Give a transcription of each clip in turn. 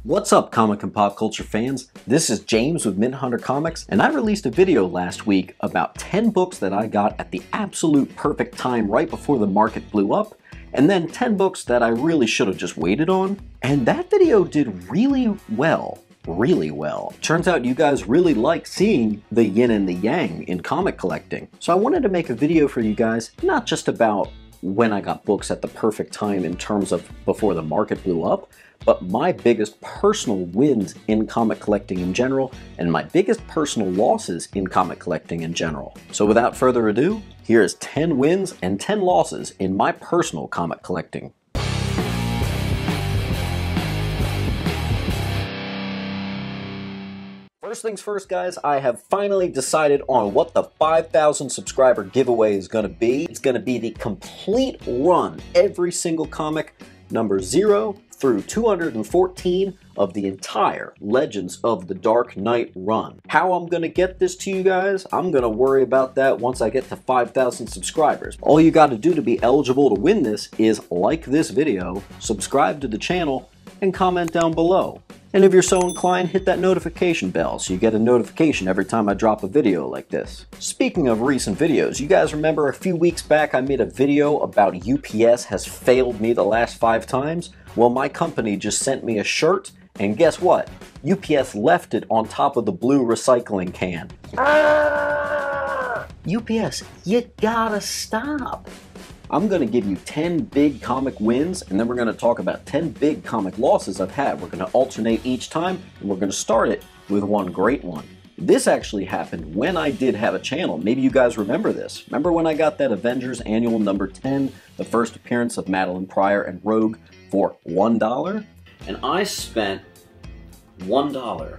What's up, comic and pop culture fans? This is James with Mint Hunter Comics, and I released a video last week about 10 books that I got at the absolute perfect time right before the market blew up, and then 10 books that I really should have just waited on. And that video did really well. Turns out you guys really like seeing the yin and the yang in comic collecting. So I wanted to make a video for you guys, not just about when I got books at the perfect time in terms of before the market blew up, but my biggest personal wins in comic collecting in general, and my biggest personal losses in comic collecting in general. So without further ado, here's 10 wins and 10 losses in my personal comic collecting. First things first, guys, I have finally decided on what the 5,000 subscriber giveaway is going to be. It's going to be the complete run, every single comic, number 0 through 214 of the entire Legends of the Dark Knight run. How I'm going to get this to you guys, I'm going to worry about that once I get to 5,000 subscribers. All you got to do to be eligible to win this is like this video, subscribe to the channel, and comment down below. And if you're so inclined, hit that notification bell so you get a notification every time I drop a video like this. Speaking of recent videos, you guys remember a few weeks back I made a video about UPS has failed me the last 5 times? Well, my company just sent me a shirt, and guess what? UPS left it on top of the blue recycling can. UPS, you gotta stop. I'm going to give you 10 big comic wins, and then we're going to talk about 10 big comic losses I've had. We're going to alternate each time, and we're going to start it with one great one. This actually happened when I did have a channel. Maybe you guys remember this. Remember when I got that Avengers Annual number 10, the first appearance of Madeline Pryor and Rogue, for $1? And I spent $1.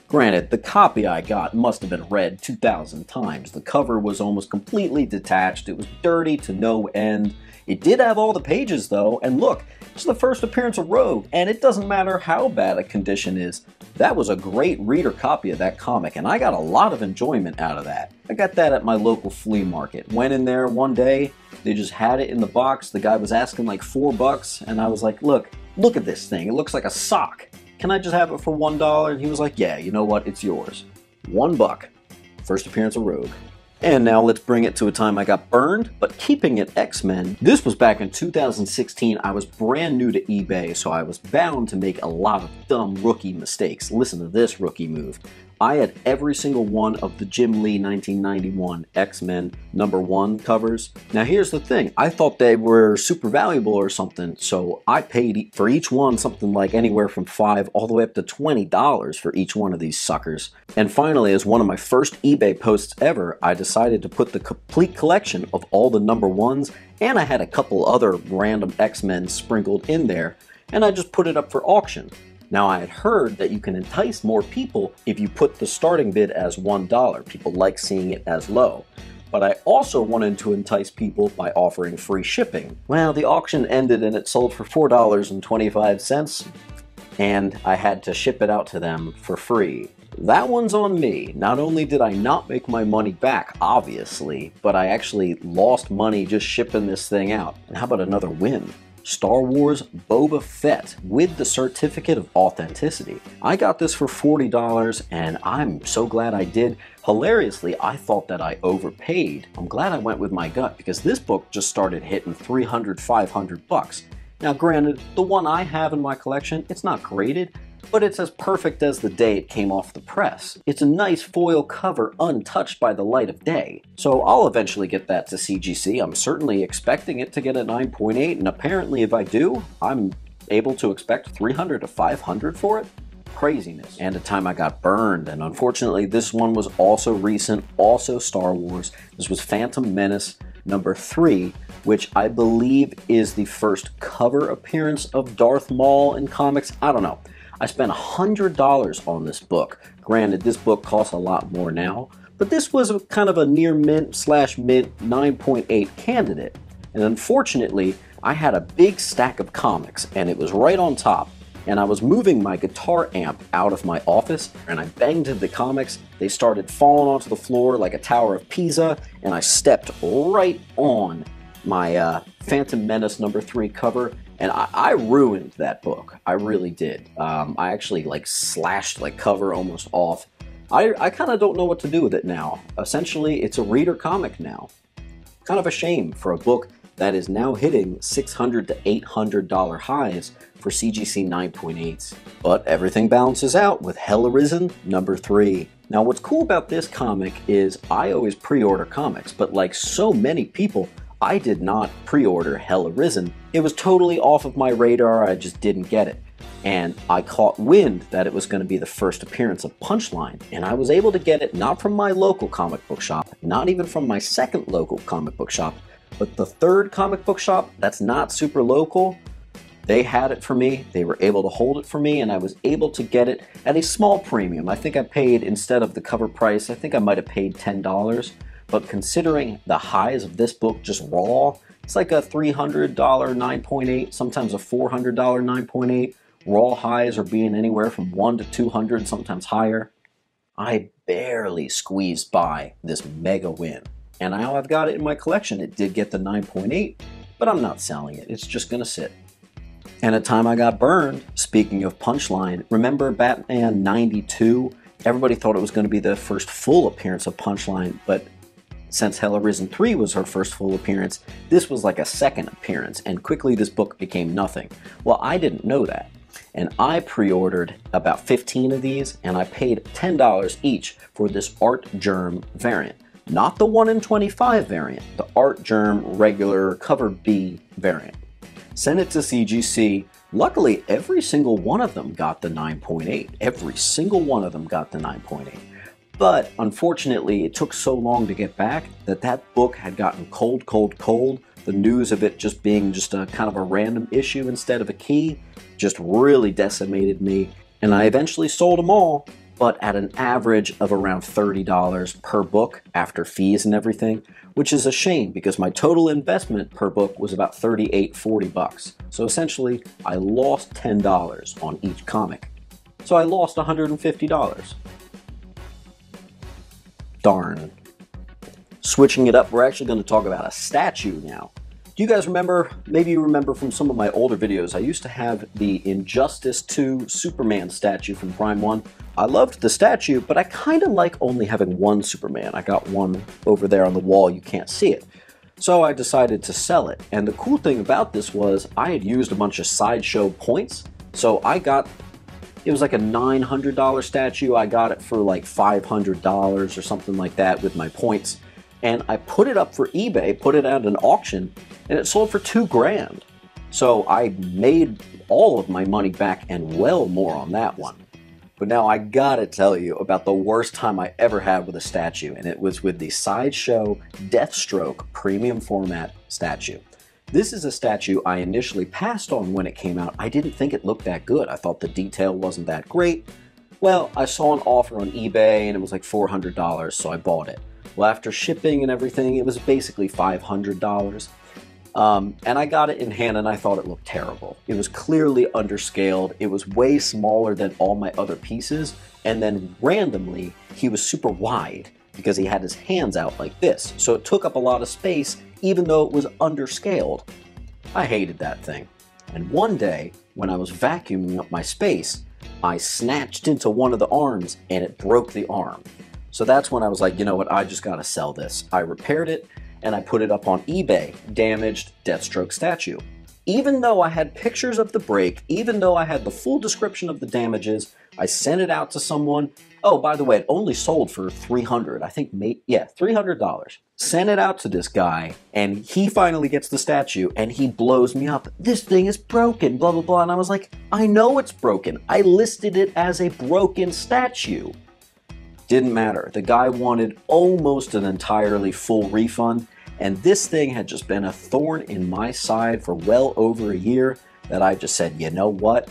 Granted, the copy I got must have been read 2,000 times. The cover was almost completely detached. It was dirty to no end. It did have all the pages though, and look, it's the first appearance of Rogue, and it doesn't matter how bad a condition is. That was a great reader copy of that comic, and I got a lot of enjoyment out of that. I got that at my local flea market. Went in there one day, they just had it in the box. The guy was asking like $4, and I was like, look at this thing. It looks like a sock. Can I just have it for $1? And he was like, yeah, you know what? It's yours. $1. First appearance of Rogue. And now let's bring it to a time I got burned, but keeping it X-Men. This was back in 2016. I was brand new to eBay, so I was bound to make a lot of dumb rookie mistakes. Listen to this rookie move. I had every single one of the Jim Lee 1991 X-Men #1 covers. Now here's the thing, I thought they were super valuable or something, so I paid for each one something like anywhere from $5 all the way up to $20 for each one of these suckers. And finally, as one of my first eBay posts ever, I decided to put the complete collection of all the #1s, and I had a couple other random X-Men sprinkled in there, and I just put it up for auction. Now, I had heard that you can entice more people if you put the starting bid as $1. People like seeing it as low. But I also wanted to entice people by offering free shipping. Well, the auction ended and it sold for $4.25, and I had to ship it out to them for free. That one's on me. Not only did I not make my money back, obviously, but I actually lost money just shipping this thing out. And how about another win? Star Wars Boba Fett with the certificate of authenticity. I got this for $40 and I'm so glad I did. Hilariously, I thought that I overpaid. I'm glad I went with my gut because this book just started hitting $300, $500. Now granted, the one I have in my collection, it's not graded, but it's as perfect as the day it came off the press. It's a nice foil cover untouched by the light of day. So I'll eventually get that to CGC. I'm certainly expecting it to get a 9.8, and apparently if I do, I'm able to expect $300 to $500 for it. Craziness. And a time I got burned, and unfortunately this one was also recent, also Star Wars. This was Phantom Menace #3, which I believe is the first cover appearance of Darth Maul in comics. I don't know. I spent $100 on this book. Granted, this book costs a lot more now, but this was kind of a near mint / mint 9.8 candidate. And unfortunately, I had a big stack of comics and it was right on top. And I was moving my guitar amp out of my office and I banged into the comics. They started falling onto the floor like a Tower of Pisa, and I stepped right on my Phantom Menace #3 cover, And I ruined that book. I really did. I actually like slashed like cover almost off. I kind of don't know what to do with it now. Essentially, it's a reader comic now. Kind of a shame for a book that is now hitting $600 to $800 highs for CGC 9.8s. But everything balances out with Hell Arisen #3. Now what's cool about this comic is I always pre-order comics, but like so many people, I did not pre-order Hell Arisen. It was totally off of my radar, I just didn't get it. And I caught wind that it was going to be the first appearance of Punchline, and I was able to get it not from my local comic book shop, not even from my second local comic book shop, but the third comic book shop that's not super local. They had it for me, they were able to hold it for me, and I was able to get it at a small premium. I think I paid, instead of the cover price, I think I might have paid $10. But considering the highs of this book just raw, it's like a $300 9.8, sometimes a $400 9.8. Raw highs are being anywhere from 1 to 200, sometimes higher. I barely squeezed by this mega win. And now I've got it in my collection. It did get the 9.8, but I'm not selling it. It's just gonna sit. And at time I got burned, speaking of Punchline, remember Batman 92? Everybody thought it was going to be the first full appearance of Punchline, but since Hell Arisen 3 was her first full appearance, this was like a second appearance, and quickly this book became nothing. Well, I didn't know that, and I pre-ordered about 15 of these, and I paid $10 each for this Art Germ variant. Not the 1 in 25 variant, the Art Germ regular cover B variant. Sent it to CGC. Luckily, every single one of them got the 9.8. Every single one of them got the 9.8. But unfortunately, it took so long to get back that that book had gotten cold. The news of it just being just a kind of a random issue instead of a key just really decimated me. And I eventually sold them all, but at an average of around $30 per book after fees and everything, which is a shame because my total investment per book was about $38–40. So essentially, I lost $10 on each comic. So I lost $150. Darn. Switching it up, we're actually going to talk about a statue now. Do you guys remember, maybe you remember from some of my older videos, I used to have the Injustice 2 Superman statue from Prime 1. I loved the statue, but I kind of like only having one Superman. I got one over there on the wall, you can't see it. So I decided to sell it. And the cool thing about this was I had used a bunch of Sideshow points. So I got, it was like a $900 statue. I got it for like $500 or something like that with my points. And I put it up for eBay, put it at an auction, and it sold for $2 grand. So I made all of my money back and well more on that one. But now I gotta tell you about the worst time I ever had with a statue, and it was with the Sideshow DEATHSTROKE premium format statue. This is a statue I initially passed on when it came out. I didn't think it looked that good. I thought the detail wasn't that great. Well, I saw an offer on eBay and it was like $400, so I bought it. Well, after shipping and everything, it was basically $500. And I got it in hand and I thought it looked terrible. It was clearly underscaled. It was way smaller than all my other pieces. And then randomly, he was super wide because he had his hands out like this. So it took up a lot of space, even though it was underscaled. I hated that thing. And one day, when I was vacuuming up my space, I snatched into one of the arms and it broke the arm. So that's when I was like, you know what, I just gotta sell this. I repaired it and I put it up on eBay, damaged Deathstroke statue. Even though I had pictures of the break, even though I had the full description of the damages, I sent it out to someone. Oh, by the way, it only sold for $300, I think, yeah, $300. Sent it out to this guy, and he finally gets the statue, and he blows me up. This thing is broken, blah, blah, blah. And I was like, I know it's broken. I listed it as a broken statue. Didn't matter. The guy wanted almost an entirely full refund, and this thing had just been a thorn in my side for well over a year that I just said, you know what?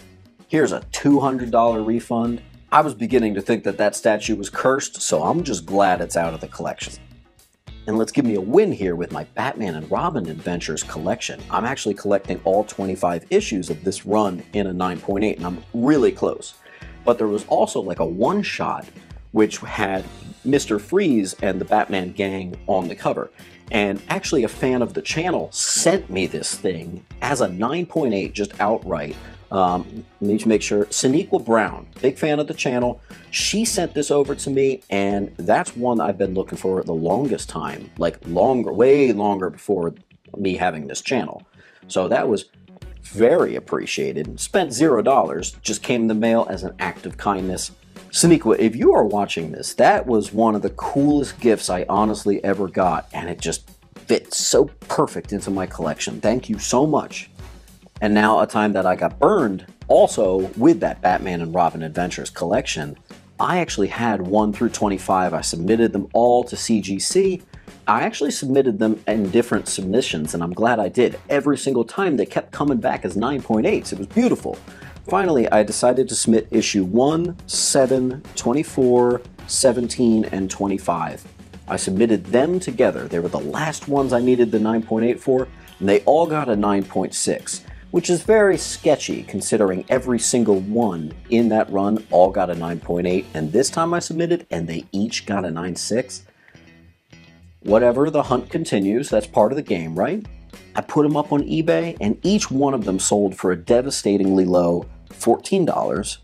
Here's a $200 refund. I was beginning to think that that statue was cursed, so I'm just glad it's out of the collection. And let's give me a win here with my Batman and Robin Adventures collection. I'm actually collecting all 25 issues of this run in a 9.8, and I'm really close. But there was also like a one-shot which had Mr. Freeze and the Batman gang on the cover. And actually a fan of the channel sent me this thing as a 9.8, just outright. Need to make sure, Saniqua Brown, big fan of the channel. She sent this over to me, and that's one I've been looking for the longest time, like longer, way longer before me having this channel. So that was very appreciated. Spent $0, just came in the mail as an act of kindness. Saniqua, if you are watching this, that was one of the coolest gifts I honestly ever got, and it just fits so perfect into my collection. Thank you so much. And now a time that I got burned, also with that Batman and Robin Adventures collection, I actually had 1 through 25. I submitted them all to CGC. I actually submitted them in different submissions, and I'm glad I did. Every single time they kept coming back as 9.8s. It was beautiful. Finally, I decided to submit issue 1, 7, 24, 17, and 25. I submitted them together. They were the last ones I needed the 9.8 for, and they all got a 9.6, which is very sketchy considering every single one in that run all got a 9.8, and this time I submitted and they each got a 9.6. Whatever, the hunt continues. That's part of the game, right? I put them up on eBay, and each one of them sold for a devastatingly low $14, $11,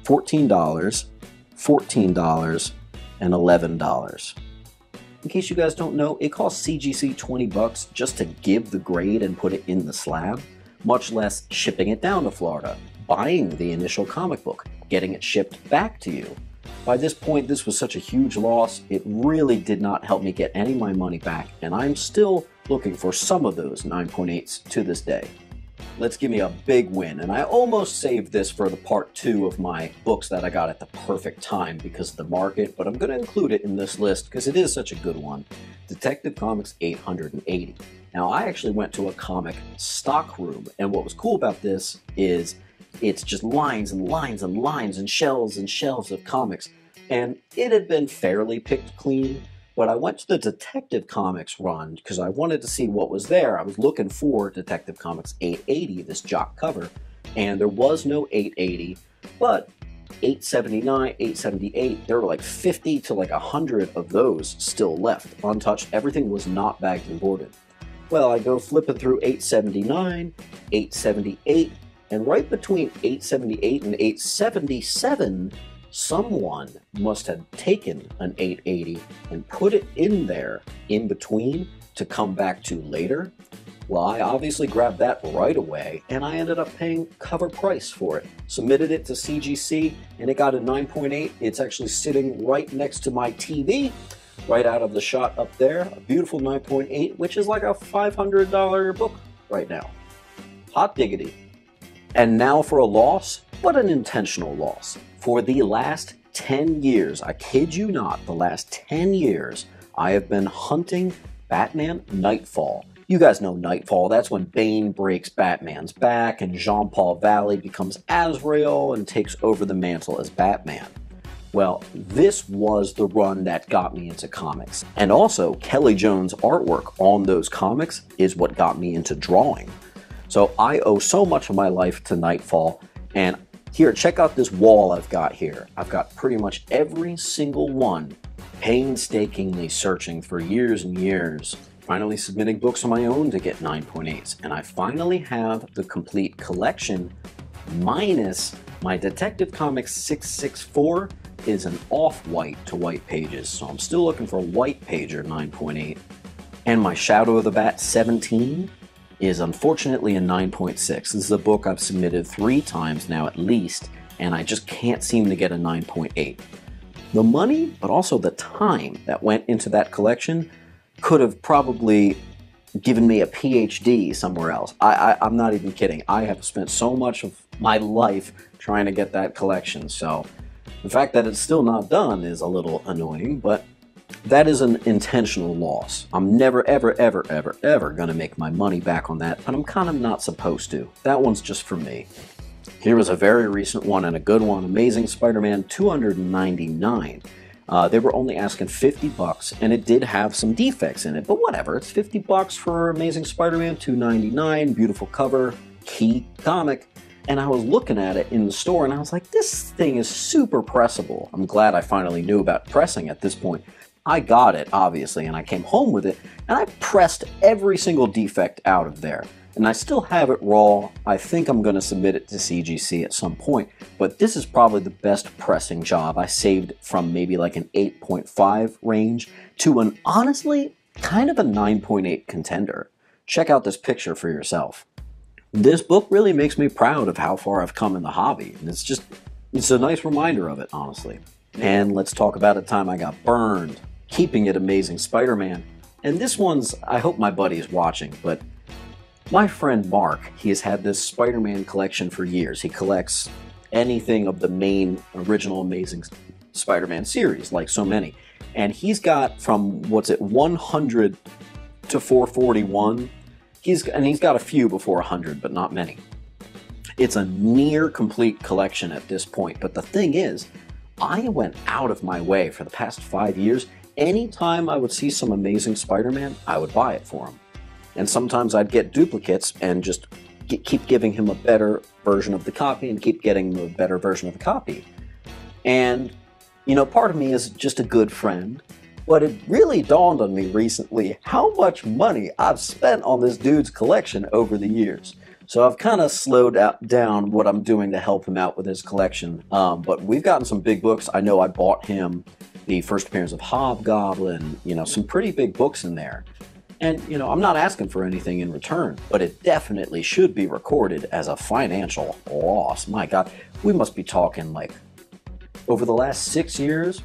$14, $14, and $11. In case you guys don't know, it costs CGC 20 bucks just to give the grade and put it in the slab, much less shipping it down to Florida, buying the initial comic book, getting it shipped back to you. By this point, this was such a huge loss, it really did not help me get any of my money back, and I'm still looking for some of those 9.8s to this day. Let's give me a big win, and I almost saved this for the part 2 of my books that I got at the perfect time because of the market, but I'm going to include it in this list because it is such a good one. Detective Comics 880. Now, I actually went to a comic stock room, and what was cool about this is it's just lines and lines and lines and shelves of comics, and it had been fairly picked clean. But I went to the Detective Comics run because I wanted to see what was there. I was looking for Detective Comics 880, this jock cover, and there was no 880, but 879, 878, there were like 50 to like 100 of those still left, untouched. Everything was not bagged and boarded. Well, I go flipping through 879, 878, and right between 878 and 877, someone must have taken an 880 and put it in there in between to come back to later. Well, I obviously grabbed that right away, and I ended up paying cover price for it. Submitted it to CGC, and it got a 9.8. It's actually sitting right next to my TV, right out of the shot up there. A beautiful 9.8, which is like a $500 book right now. Hot diggity. And now for a loss, but an intentional loss. For the last 10 years, I kid you not, the last 10 years, I have been hunting Batman Nightfall. You guys know Nightfall, that's when Bane breaks Batman's back and Jean-Paul Valley becomes Azrael and takes over the mantle as Batman. Well, this was the run that got me into comics. And also, Kelly Jones' artwork on those comics is what got me into drawing. So I owe so much of my life to Nightfall, and here, check out this wall I've got here. I've got pretty much every single one painstakingly searching for years and years, finally submitting books on my own to get 9.8s, and I finally have the complete collection minus my Detective Comics 664 is an off-white to white pages, so I'm still looking for a white pager 9.8, and my Shadow of the Bat 17 is unfortunately a 9.6. This is a book I've submitted 3 times now at least, and I just can't seem to get a 9.8. The money, but also the time that went into that collection could have probably given me a PhD somewhere else. I'm not even kidding. I have spent so much of my life trying to get that collection, so the fact that it's still not done is a little annoying, but that is an intentional loss. I'm never, ever, ever, ever, ever going to make my money back on that, but I'm kind of not supposed to. That one's just for me. Here was a very recent one and a good one, Amazing Spider-Man 299. They were only asking 50 bucks, and it did have some defects in it, but whatever. It's 50 bucks for Amazing Spider-Man 299, beautiful cover, key comic. And I was looking at it in the store and I was like, this thing is super pressable. I'm glad I finally knew about pressing at this point. I got it, obviously, and I came home with it, and I pressed every single defect out of there. And I still have it raw. I think I'm going to submit it to CGC at some point, but this is probably the best pressing job. I saved from maybe like an 8.5 range to an, honestly, kind of a 9.8 contender. Check out this picture for yourself. This book really makes me proud of how far I've come in the hobby, and it's a nice reminder of it, honestly. And let's talk about a time I got burned, keeping it Amazing Spider-Man. And this one's, I hope my buddy is watching, but my friend Mark, he has had this Spider-Man collection for years. He collects anything of the main original Amazing Spider-Man series, like so many. And he's got from, 100 to 441. He's got a few before 100, but not many. It's a near complete collection at this point. But the thing is, I went out of my way for the past 5 years. Anytime I would see some Amazing Spider-Man, I would buy it for him. And sometimes I'd get duplicates and just keep giving him a better version of the copy and keep getting him a better version of the copy. And, you know, part of me is just a good friend. But it really dawned on me recently how much money I've spent on this dude's collection over the years. So I've kind of slowed down what I'm doing to help him out with his collection. But we've gotten some big books. I know I bought him the first appearance of Hobgoblin, you know, some pretty big books in there. And, you know, I'm not asking for anything in return, but it definitely should be recorded as a financial loss. My God, we must be talking like over the last 6 years.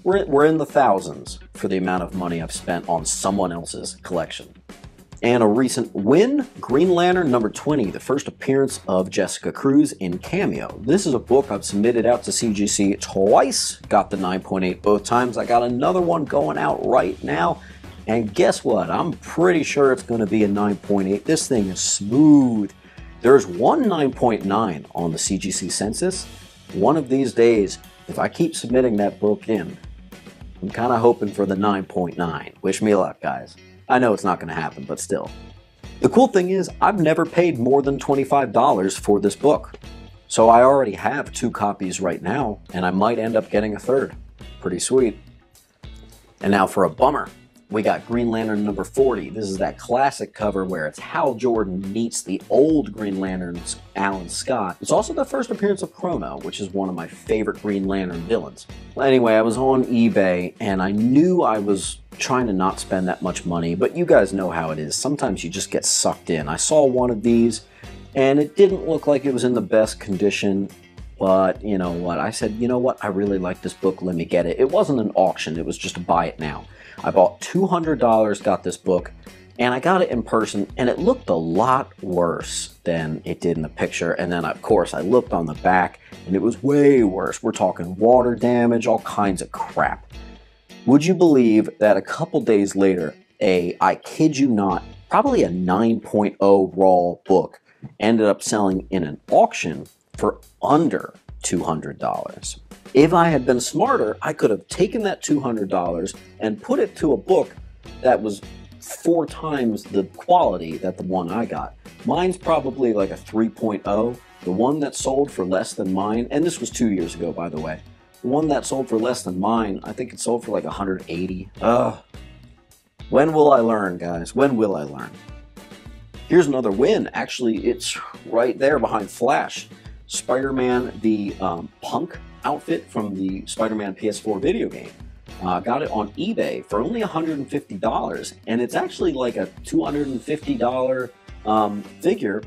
We're in the thousands for the amount of money I've spent on someone else's collection. And a recent win, Green Lantern number 20, the first appearance of Jessica Cruz in Cameo. This is a book I've submitted out to CGC twice, got the 9.8 both times. I got another one going out right now. And guess what? I'm pretty sure it's going to be a 9.8. This thing is smooth. There's one 9.9 on the CGC census. One of these days, if I keep submitting that book in, I'm kind of hoping for the 9.9. Wish me luck, guys. I know it's not going to happen, but still. The cool thing is, I've never paid more than $25 for this book. So I already have 2 copies right now, and I might end up getting a third. Pretty sweet. And now for a bummer. We got Green Lantern number 40. This is that classic cover where it's Hal Jordan meets the old Green Lantern's Alan Scott. It's also the first appearance of Chrono, which is one of my favorite Green Lantern villains. Well, anyway, I was on eBay and I knew I was trying to not spend that much money, but you guys know how it is. Sometimes you just get sucked in. I saw one of these and it didn't look like it was in the best condition. But you know what? I said, you know what? I really like this book. Let me get it. It wasn't an auction. It was just a buy it now. I bought $200, got this book, and I got it in person, and it looked a lot worse than it did in the picture. And then, of course, I looked on the back, and it was way worse. We're talking water damage, all kinds of crap. Would you believe that a couple days later, I kid you not, probably a 9.0 raw book ended up selling in an auction for under $200. If I had been smarter, I could have taken that $200 and put it to a book that was 4 times the quality that the one I got. Mine's probably like a 3.0. The one that sold for less than mine, and this was 2 years ago, by the way. The one that sold for less than mine, I think it sold for like 180. When will I learn, guys? When will I learn? Here's another win. Actually, it's right there behind Flash. Spider-Man, the punk outfit from the Spider-Man PS4 video game. Got it on eBay for only $150, and it's actually like a $250 figure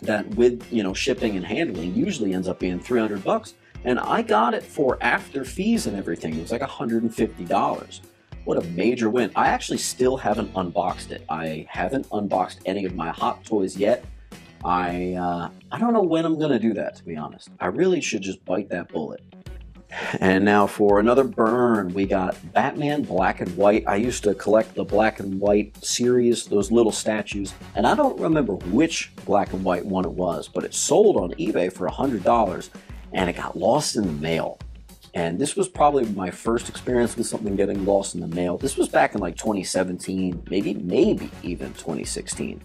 that, with, you know, shipping and handling, usually ends up being $300. And I got it for, after fees and everything, it was like $150. What a major win. I actually still haven't unboxed it. I haven't unboxed any of my Hot Toys yet. I don't know when I'm going to do that, to be honest. I really should just bite that bullet. And now for another burn, we got Batman Black and White. I used to collect the Black and White series, those little statues, and I don't remember which Black and White one it was, but it sold on eBay for $100, and it got lost in the mail. And this was probably my first experience with something getting lost in the mail. This was back in like 2017, maybe even 2016.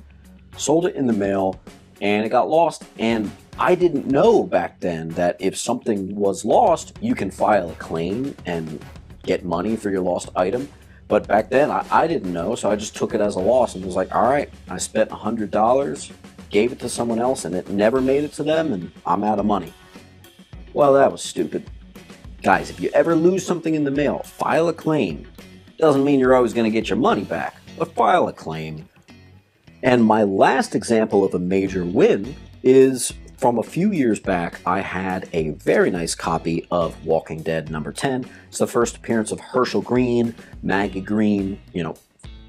Sold it in the mail. and it got lost. And I didn't know back then that if something was lost, you can file a claim and get money for your lost item. But back then, I didn't know, so I just took it as a loss and was like, all right, I spent $100, gave it to someone else, and it never made it to them, and I'm out of money. Well, that was stupid. Guys, if you ever lose something in the mail, file a claim. Doesn't mean you're always going to get your money back, but file a claim. And my last example of a major win is from a few years back. I had a very nice copy of Walking Dead number 10. It's the first appearance of Herschel Green, Maggie Green,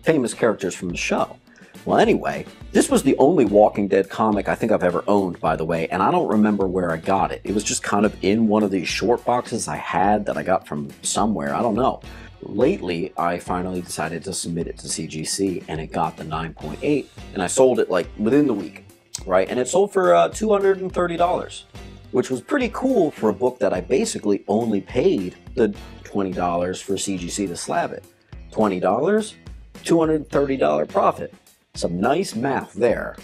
famous characters from the show. Well, anyway, this was the only Walking Dead comic I think I've ever owned, by the way, and I don't remember where I got it. It was just kind of in one of these short boxes I had that I got from somewhere. I don't know. Lately, I finally decided to submit it to CGC, and it got the 9.8, and I sold it like within the week, right? And it sold for $230, which was pretty cool for a book that I basically only paid the $20 for CGC to slab it. $20, $230 profit. Some nice math there.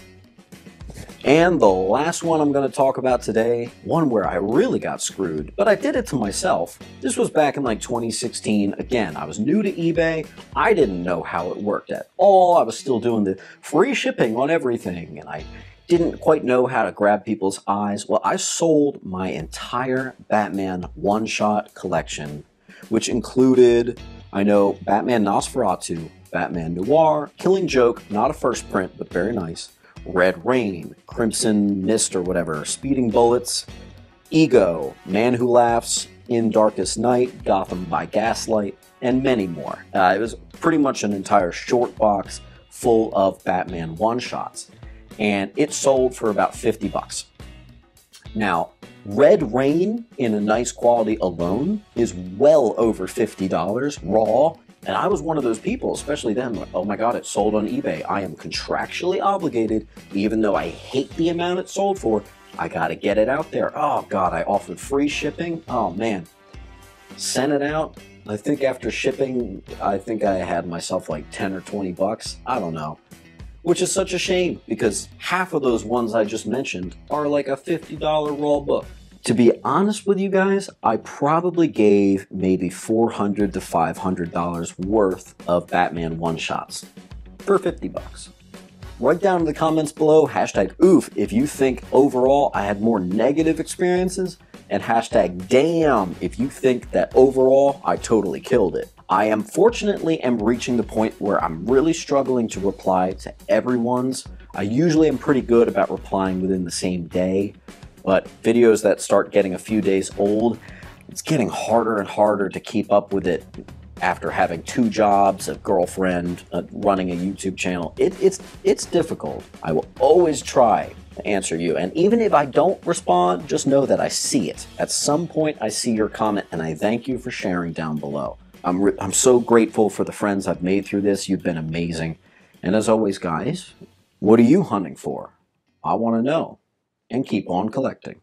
And the last one I'm going to talk about today, one where I really got screwed, but I did it to myself. This was back in like 2016. Again, I was new to eBay. I didn't know how it worked at all. I was still doing the free shipping on everything, and I didn't quite know how to grab people's eyes. Well, I sold my entire Batman one-shot collection, which included, Batman Nosferatu, Batman Noir, Killing Joke, not a first print, but very nice, Red Rain, Crimson Mist or whatever, Speeding Bullets, Ego, Man Who Laughs, In Darkest Night, Gotham by Gaslight, and many more. It was pretty much an entire short box full of Batman one-shots, and it sold for about 50 bucks. Now, Red Rain in a nice quality alone is well over $50 raw. And I was one of those people, especially then, like, oh my God, it sold on eBay. I am contractually obligated, even though I hate the amount it sold for, I gotta get it out there. Oh God, I offered free shipping. Oh man. Sent it out. I think after shipping, I think I had myself like 10 or 20 bucks. I don't know. Which is such a shame, because half of those ones I just mentioned are like a $50 raw book. To be honest with you guys, I probably gave maybe $400 to $500 worth of Batman one-shots for 50 bucks. Write down in the comments below, hashtag oof, if you think overall I had more negative experiences, and hashtag damn if you think that overall I totally killed it. I fortunately am reaching the point where I'm really struggling to reply to everyone's. I usually am pretty good about replying within the same day. But videos that start getting a few days old, it's getting harder and harder to keep up with it after having 2 jobs, a girlfriend, running a YouTube channel. It's difficult. I will always try to answer you. And even if I don't respond, just know that I see it. At some point, I see your comment, and I thank you for sharing down below. I'm so grateful for the friends I've made through this. You've been amazing. And as always, guys, what are you hunting for? I want to know. And keep on collecting.